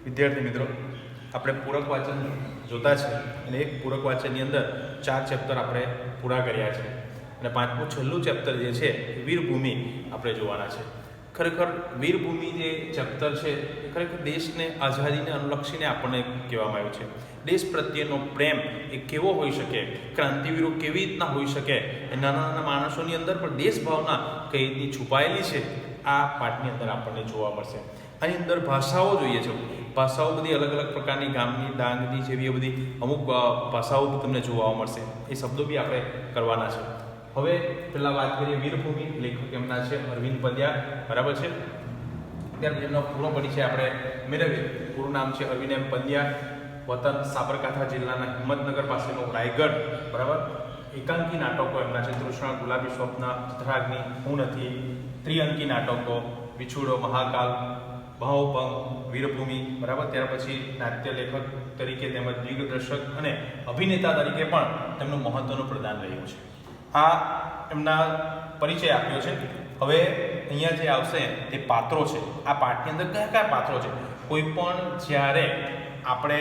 વિદ્યાર્થી મિત્રો, આપણે પૂરક વાંચન જોતા છે અને એક પૂરક વાંચનની અંદર 4 ચેપ્ટર આપણે પૂરા કર્યા છે અને પાંચમું છેલ્લું ચેપ્ટર જે છે વીરભૂમિ આપણે જોવાના છે. ખરેખર વીરભૂમિ જે ચેપ્ટર છે એ ખરેખર દેશને આઝાદીને અનુલક્ષીને આપણને કહેવામાં આવ્યું છે. દેશ પ્રત્યેનો પ્રેમ એ કેવો હોઈ શકે, ક્રાંતિવીરો કેવી રીતના હોઈ શકે, એ નાના નાના માણસોની અંદર પણ દેશભાવના કઈ રીતની છુપાયેલી છે આ પાઠની અંદર આપણને જોવા મળશે. આની અંદર ભાષાઓ જોઈએ છે, ભાષાઓ બધી અલગ અલગ પ્રકારની, ગામની, ડાંગની જેવી બધી અમુક ભાષાઓ તમને જોવા મળશે. એ શબ્દો બી આપણે કરવાના છે. હવે પહેલાં વાત કરીએ વીરભૂમિ. લેખક એમના છે અરવિંદ પંડ્યા, બરાબર છે. ત્યાર પછી એમનો પૂરો પરિચય આપણે મેળવીએ. પૂરું નામ છે અરવિંદ એમ પંડ્યા, વતન સાબરકાંઠા જિલ્લાના હિંમતનગર પાસેનો રાયગઢ, બરાબર. એકાંકી નાટકો એમના છે તૃષ્ણા, ગુલાબી સ્વપ્ન, ચિત્રાગ્નિ, હું નથી. ત્રિઅંકી નાટકો વિછુડો, મહાકાલ, ભાવભંગ, વીરભૂમિ, બરાબર. ત્યાર પછી નાટ્ય લેખક તરીકે તેમજ દિગ્દર્શક અને અભિનેતા તરીકે પણ તેમનું મહત્વનું પ્રદાન રહ્યું છે. આ એમના પરિચય આપ્યો છે. હવે અહીંયા જે આવશે તે પાત્રો છે. આ પાઠની અંદર કયા કયા પાત્રો છે? કોઈ પણ જ્યારે આપણે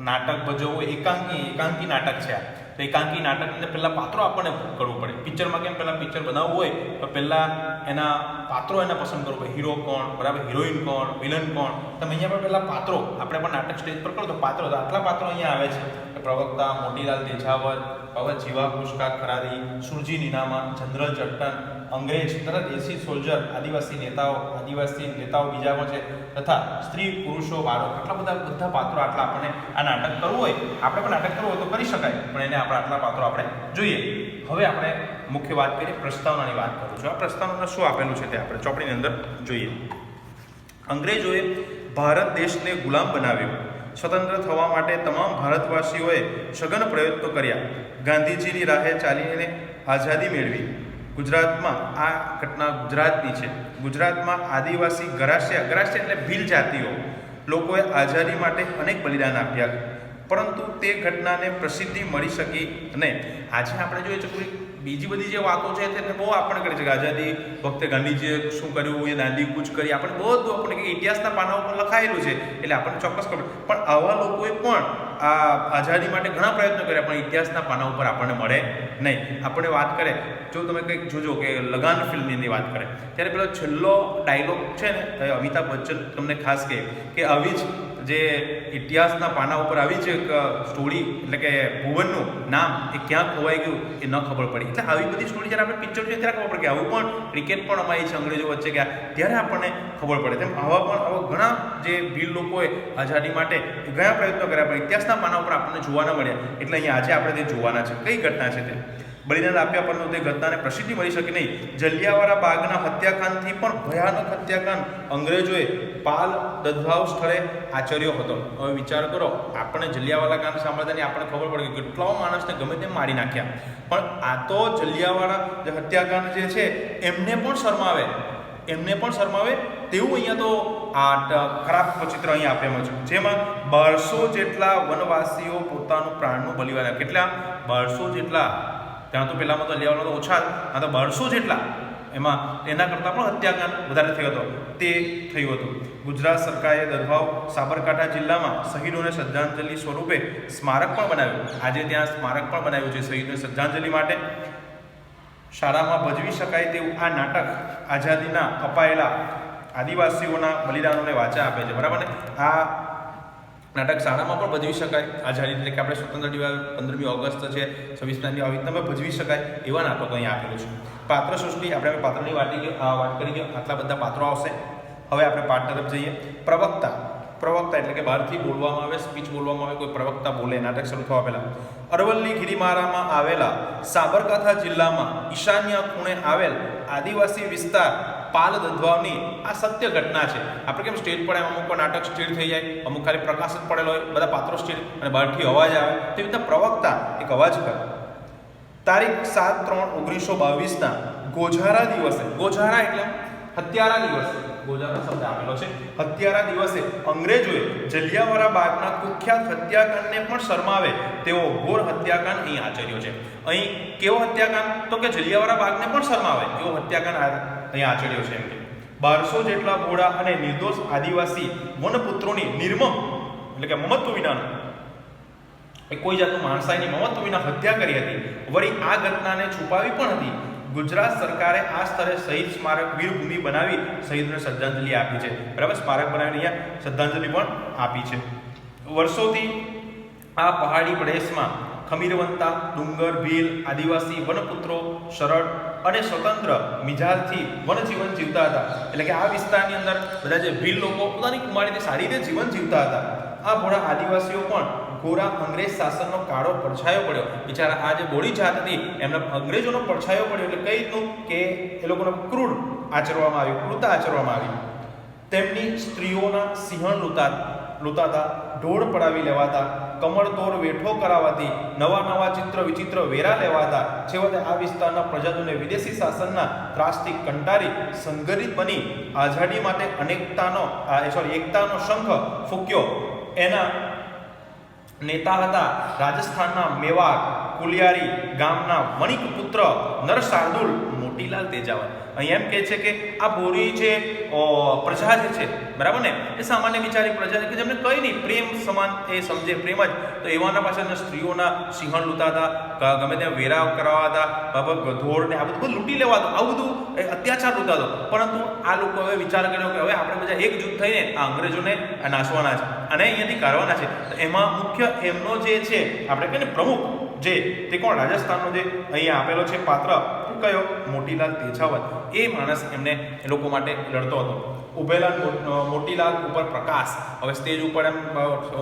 નાટક ભજવવું, એકાંકી નાટક છે આ, તો એકાંકી નાટકની અંદર પહેલાં પાત્રો આપણને કરવું પડે. પિક્ચરમાં કેમ પહેલાં પિક્ચર બનાવવું હોય તો પહેલાં એના પાત્રો એને પસંદ કરવું પડે. હીરો કોણ, બરાબર, હિરોઈન કોણ, વિલન કોણ. તમે અહીંયા પણ પહેલાં પાત્રો, આપણે પણ નાટક સ્ટેજ પર કરો તો પાત્રો, તો આટલા પાત્રો અહીંયા આવે છે. પ્રવક્તા મોતીલાલ તેજાવત, હવે જીવા પુષ્કા ખરારી, સુરજી નીનામા, જનરલ ચટ્ટન, અંગ્રેજ તથા દેશી સોલ્જર, આદિવાસી નેતાઓ બીજા પણ છે, તથા સ્ત્રી પુરુષો, બાળક, આટલા બધા પાત્રો. આટલા આપણને આ નાટક કરવું હોય, આપણે પણ નાટક કરવું હોય તો કરી શકાય, પણ એને આપણે આટલા પાત્રો આપણે જોઈએ. હવે આપણે મુખ્ય વાત કરીએ, પ્રસ્તાવનાની વાત કરું છું. આ પ્રસ્તાવનામાં શું આપેલું છે તે આપણે ચોપડીની અંદર જોઈએ. અંગ્રેજોએ ભારત દેશને ગુલામ બનાવ્યો. સ્વતંત્ર થવા માટે તમામ ભારતવાસીઓએ સઘન પ્રયત્નો કર્યા. ગાંધીજીની રાહે ચાલીને આઝાદી મેળવી. ગુજરાતમાં, આ ઘટના ગુજરાતની છે, ગુજરાતમાં આદિવાસી ગરાસિયા એટલે ભીલ જાતિઓ લોકોએ આઝાદી માટે અનેક બલિદાન આપ્યા, પરંતુ તે ઘટનાને પ્રસિદ્ધિ મળી શકી નહીં. આજે આપણે જોઈએ છીએ બીજી બધી જે વાતો છે તેને બહુ આપણે કરી છે કે આઝાદી વખતે ગાંધીજીએ શું કર્યું, એ દાંડી કૂચ કરી, આપણે બધું આપણે કે ઇતિહાસના પાના ઉપર લખાયેલું છે એટલે આપણને ચોક્કસ ખબર. પણ આવા લોકોએ પણ આ આઝાદી માટે ઘણા પ્રયત્નો કર્યા, પણ ઇતિહાસના પાના ઉપર આપણને મળે નહીં. આપણે વાત કરે, જો તમે કંઈક જોજો કે લગાન ફિલ્મની વાત કરે ત્યારે પેલો છેલ્લો ડાયલોગ છે ને, અમિતાભ બચ્ચન તમને ખાસ કહે કે આવી જ જે ઇતિહાસના પાના ઉપર આવી જ એક સ્ટોરી, એટલે કે ભુવનનું નામ એ ક્યાં ખોવાઈ ગયું એ ન ખબર પડી. એટલે આવી બધી સ્ટોરી જ્યારે આપણે પિક્ચર જોઈએ ત્યારે ખબર પડે કે આવું પણ ક્રિકેટ પણ અમારી છે અંગ્રેજો વચ્ચે ગયા, ત્યારે આપણને ખબર પડે. તેમ આવા ઘણા જે ભીલ લોકોએ આઝાદી માટે ઘણા પ્રયત્નો કર્યા, પણ ઇતિહાસના પાના ઉપર આપણને જોવા ન મળ્યા. એટલે અહીંયા આજે આપણે તે જોવાના છે. કઈ ઘટના છે તે? બલિદાન આપ્યા પરંતુ તે ઘટનાને પ્રસિદ્ધિ મળી શકે નહીં. જલિયાવાલા બાગના હત્યાકાંડથી પણ ભયાનક હત્યાકાંડ અંગ્રેજોએ પાલ દદભાવ સ્થળે આચર્યો હતો. હવે વિચાર કરો, આપણે જલિયાવાલા કાંડ સાંભળતાની આપણને ખબર પડે કે કેટલા માણસને ગમે તેમ મારી નાખ્યા, પણ આ તો જલિયાવાલા જે હત્યાકાંડ જે છે એમને પણ શરમાવે તેવું અહીંયા તો આ ખરાબ ચિત્ર અહીંયા આપેલું છે, જેમાં 1200 જેટલા વનવાસીઓ પોતાનું પ્રાણનું બલિદાન આપ્યા. કેટલા? 1200 જેટલા. ત્યાં તો પહેલાંમાં તો લેવાનો તો ઓછા, આ તો 1200 જેટલા. એમાં એના કરતાં પણ હત્યાકાંડ વધારે થયો હતો, તે થયું હતું. ગુજરાત સરકારે દરભાવ સાબરકાંઠા જિલ્લામાં શહીદોને શ્રદ્ધાંજલિ સ્વરૂપે સ્મારક પણ બનાવ્યું. આજે ત્યાં સ્મારક પણ બનાવ્યું છે શહીદોને શ્રદ્ધાંજલિ માટે. શાળામાં ભજવી શકાય તેવું આ નાટક આઝાદીના અપાયેલા આદિવાસીઓના બલિદાનોને વાચા આપે છે, બરાબર ને? આ નાટક શાળામાં પણ ભજવી શકાય. આઝાદી એટલે કે આપણે સ્વતંત્ર દિવસ 15મી ઓગસ્ટ છે, 26મી જાન્યુઆરી તમે ભજવી શકાય એવા નાટકો અહીંયા આપેલું છે. પાત્ર સૃષ્ટિ, આપણે પાત્રની વાત કરી ગયો, આટલા બધા પાત્રો આવશે. હવે આપણે પાઠ તરફ જઈએ. પ્રવક્તા એટલે કે બહારથી બોલવામાં આવે, સ્પીચ બોલવામાં આવે, કોઈ પ્રવક્તા બોલે નાટક શરૂ થવા પહેલા. અરવલ્લી ગિરિમાળામાં આવેલા સાબરકાંઠા જિલ્લામાં ઈશાન્ય ખૂણે આવેલ આદિવાસી વિસ્તાર પાલ દદભાવની આ સત્ય ઘટના છે. આપણે કેમ સ્ટેજ પર અમુક નાટક સ્થિર થઈ જાય, અમુક ખાલી પ્રકાશ જ પડેલો હોય, બધા પાત્રો સ્થિર અને બહારથી અવાજ આવે, તેવી રીતના પ્રવક્તા એક અવાજ કરે. તારીખ 7/3/1922ના ગોઝારા દિવસે, ગોઝારા એટલે હત્યારા દિવસે, ગોઝારા શબ્દ આપેલો છે, હત્યારા દિવસે અંગ્રેજોએ જલિયાવાલા બાગના કુખ્યાત હત્યાકાંડને પણ શરમાવે તેવો ઘોર હત્યાકાંડ અહીં આચર્યો છે. અહીં કેવો હત્યાકાંડ? તો કે જલિયાવાલા બાગને પણ શરમાવે એવો હત્યાકાંડ અહીં આચર્યો છે. એમ કે 1200 જેટલા ભોળા અને નિર્દોષ આદિવાસી વનપુત્રોની નિર્મમ એટલે કે મમત્વ વિનાનું કોઈ જાતનું માણસાઈની મમત્વ વિના હત્યા કરી હતી. વળી આ ઘટનાને છુપાવી પણ હતી. ગુજરાત સરકારે આ સ્થળે શહીદ સ્મારક વીરભૂમિ બનાવી શહીદોને શ્રદ્ધાંજલિ આપી છે. બરાબર, સ્મારક બનાવીને અહીંયા શ્રદ્ધાંજલિ પણ આપી છે. વર્ષોથી આ પહાડી પ્રદેશમાં ખમીરવંતા, ડુંગર, ભીલ આદિવાસી વનપુત્રો સરળ અને સ્વતંત્ર મિજાજથી વનજીવન જીવતા હતા. એટલે કે આ વિસ્તારની અંદર બધા જે ભીલ લોકો પોતાની કુમારીને સારી રીતે જીવન જીવતા હતા. આ ભોળા આદિવાસીઓ પણ ગોરા અંગ્રેજ શાસનનો કાળો પડછાયો પડ્યો. બિચારા આ જે બોડી જાત હતી એમને અંગ્રેજોનો પડછાયો પડ્યો. એટલે કઈ રીતનું કે એ લોકોને ક્રૂર આચરવામાં આવ્યું, ક્રૂરતા આચરવામાં આવી. તેમની સ્ત્રીઓના સિંહણ લૂંટાતા, ઢોળ પડાવી લેવાતા, કમળતોડ વેઠો કરાવાતી, નવા ચિત્ર વિચિત્ર વેરા લેવાતા. છેવટે આ વિસ્તારના પ્રજાજનોને વિદેશી શાસનના ત્રાસથી કંટાળી સંગઠિત બની આઝાદી માટે એકતાનો શંખ ફૂંક્યો. એના નેતા હતા રાજસ્થાનના મેવાડ કુલિયારી ગામના વણિક પુત્ર નરશાર્દુલ મોતીલાલ તેજાવત. અહીં એમ કહે છે કે આ બોરી જે પ્રજા જે છે, બરાબર ને, એ સામાન્ય વિચારી પ્રજા કે જેમને કંઈ નહીં, પ્રેમ સમાન એ સમજે, પ્રેમ જ. તો એવાના પાછળ સ્ત્રીઓના સિંહણ લૂંટાતા, ગમે ત્યાં વેરા કરાવતા, બાબા ગધોડ ને આ બધું લૂંટી લેવાતું, આવું બધું અત્યાચાર લૂંટાતો. પરંતુ આ લોકો હવે વિચાર કર્યો કે હવે આપણે બધા એકજૂથ થઈને આ અંગ્રેજોને નાશવાના છે અને અહીંયાથી કાઢવાના છે. તો એમાં મુખ્ય એમનો જે છે આપણે કહીએ ને પ્રમુખ જે તે કોણ, રાજસ્થાનનો જે અહીંયા આપેલો છે પાત્ર કયો, મોતીલાલ તેજાવત. એ માણસ એમને એ લોકો માટે લડતો હતો. ઉભેલા મોતીલાલ ઉપર પ્રકાશ. હવે સ્ટેજ ઉપર એમ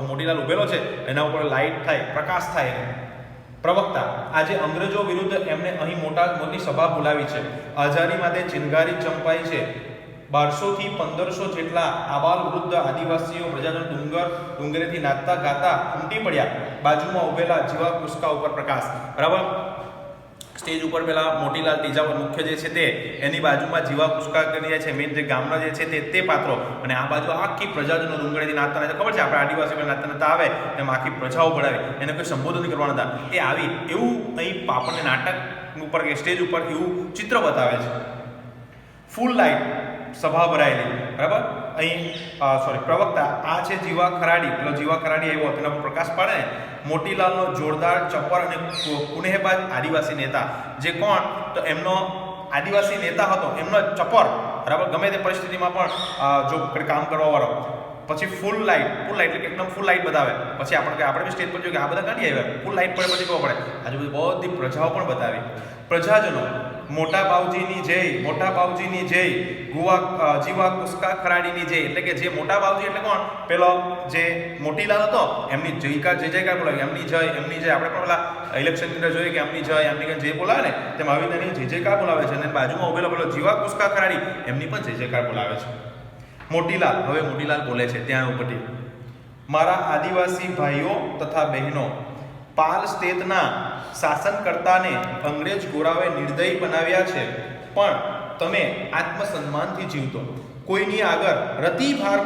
મોતીલાલ ઉભેલો છે, એના ઉપર લાઇટ થાય, પ્રકાશ થાય. પ્રવક્તા, આજે અંગ્રેજો વિરુદ્ધ એમને અહીં મોટી સભા બોલાવી છે. આઝાદી માટે ચિનગારી ચંપાઈ છે. 1200 થી 1500 જેટલા આબાલ વૃદ્ધ આદિવાસીઓ પ્રજાજનો ડુંગરેથી નાચતા ગાતા ઉમટી પડ્યા. બાજુમાં ઉભેલા જીવા કુસ્કા ઉપર પ્રકાશ. બરાબર, સ્ટેજ ઉપર પેલા મોતીલાલ તેજાવત મુખ્ય જે છે તે, એની બાજુમાં જીવા કુસ્કા કરી છે, મેન જે ગામના જે છે તે પાત્રો, અને આ બાજુ આખી પ્રજાજનો ડુંગરેથી નાચતા નાચતા, ખબર છે આપણે આદિવાસી નાચતા નાચતા આવે એમ આખી પ્રજાઓ પડાવે, એને કોઈ સંબોધન કરવાના હતા એ આવી, એવું અહીં આપણને નાટક ઉપર કે સ્ટેજ ઉપર એવું ચિત્ર બતાવે છે. ફૂલ લાઇટ સભા ભરાયેલી. બરાબર, અહીં પ્રવક્તા આ છે જીવા ખરાડી. પેલો જીવા ખરાડી આવ્યો, તેના પર પ્રકાશ પાડે ને. મોતીલાલનો જોરદાર ચપ્પર અને કુનેહબાજ આદિવાસી નેતા. જે કોણ, તો એમનો આદિવાસી નેતા હતો, એમનો ચપ્પર, બરાબર, ગમે તે પરિસ્થિતિમાં પણ જો કામ કરવા વાળો. પછી ફૂલ લાઇટ એટલે કે એકદમ ફૂલ લાઇટ બતાવે. પછી આપણે બી સ્ટેજ પર જોયું કે આ બધા કાઢી આવ્યા, ફૂલ લાઇટ પડે પછી ખબર પડે. આજુબાજુ બધી પ્રજાઓ પણ બતાવી. પ્રજાજનો મોટા બાવજીની જય, જીવા કુસ્કા ખરાડીની જય. એટલે કે જે મોટા બાવજી એટલે કોણ, પેલો જે મોતીલાલ હતો એમની જયકાર બોલાવી, એમની જય. આપણે પણ પેલા ઇલેક્શન અંદર જોઈએ કે એમની જય બોલાવે ને, તેમ આવી તેની જયકાર બોલાવે છે. અને બાજુમાં ઉભેલો પેલો જીવા કુસ્કા ખરાડી, એમની પણ જયકાર બોલાવે છે. મોતીલાલ બોલે છે ત્યાં ઉપરથી, મારા આદિવાસી ભાઈઓ તથા બહેનો, પાલ સ્ટેટના શાસનકર્તાને અંગ્રેજ ગોરાઓએ નિર્દયી બનાવ્યા છે, પણ તમે આત્મસન્માનથી જીવતો. કોઈની આગળ રતિભાર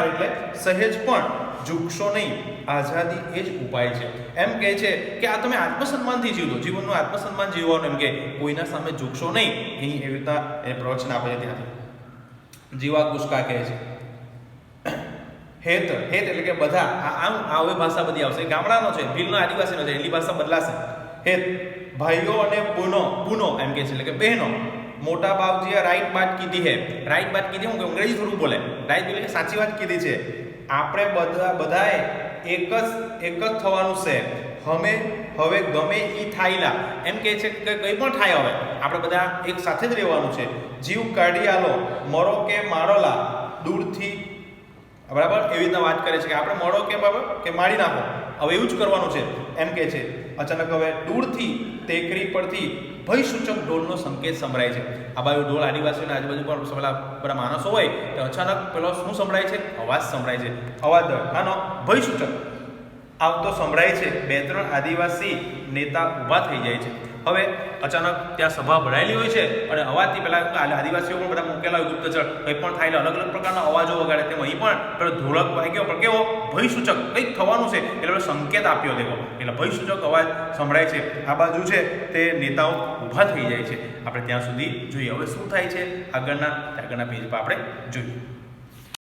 એટલે સહેજ પણ ઝૂકશો નહીં. આઝાદી એ જ ઉપાય છે. એમ કહે છે કે આ તમે આત્મસન્માનથી જીવતો, જીવનનું આત્મસન્માન જીવવાનું. એમ કે કોઈના સામે ઝૂકશો નહીં. અહીં એવી રીતના એ પ્રવચન આપે છે. ત્યાંથી જીવા કુસ્કા કહે છે. હેત એટલે કે બધા, આવી ભાષા બધી આવશે. ગામડાનો છે, ભીલનો આદિવાસીનો છે, એટલી ભાષા બદલાશે. હેત, ભાઈઓ અને પૂનો એમ કે છે, એટલે કે બહેનો. મોટા બાપજીએ રાઈટ બાત કીધી હે. રાઈટ બાત કીધી, હું અંગ્રેજી થોડું બોલે. રાઈટ એટલે સાચી વાત કીધી છે. આપણે બધાએ એક જ થવાનું છે. હવે ગમે ઈ થાયલા. એમ કહે છે કે કંઈ પણ થાય, હવે આપણે બધા એક સાથે જ રહેવાનું છે. જીવ કાઢી આલો, મરો કે મારોલા, દૂરથી. બરાબર, એવી રીતના વાત કરે છે કે આપણે મળો કે બરાબર કે મારી નાખો, હવે એવું જ કરવાનું છે. એમ કે છે. અચાનક હવે દૂરથી ટેકરી પરથી ભયસૂચક ઢોલનો સંકેત સંભળાય છે. આ બાજુ ઢોલ આદિવાસીઓના આજુબાજુ પણ બધા માણસો હોય તો અચાનક પેલો શું સંભળાય છે, અવાજ સંભળાય છે. અવાજ આનો ભયસૂચક આવતો સંભળાય છે. 2-3 આદિવાસી નેતા ઊભા થઈ જાય છે. હવે અચાનક ત્યાં સભા ભરાયેલી હોય છે અને અવાજથી પહેલાં આદિવાસીઓ પણ બધા મૂકેલા હોય ગુપ્તચર, કંઈ પણ થાય એટલે અલગ અલગ પ્રકારના અવાજો વગાડે. તેમ અહીં પણ પેલો ઢોલક વાગ્યો પણ કેવો ભયસૂચક કંઈક થવાનું છે એટલે સંકેત આપ્યો દેવો, એટલે ભયસૂચક અવાજ સંભળાય છે. આ બાજુ છે તે નેતાઓ ઊભા થઈ જાય છે. આપણે ત્યાં સુધી જોઈએ હવે શું થાય છે આગળના પેજ પર આપણે જોઈએ.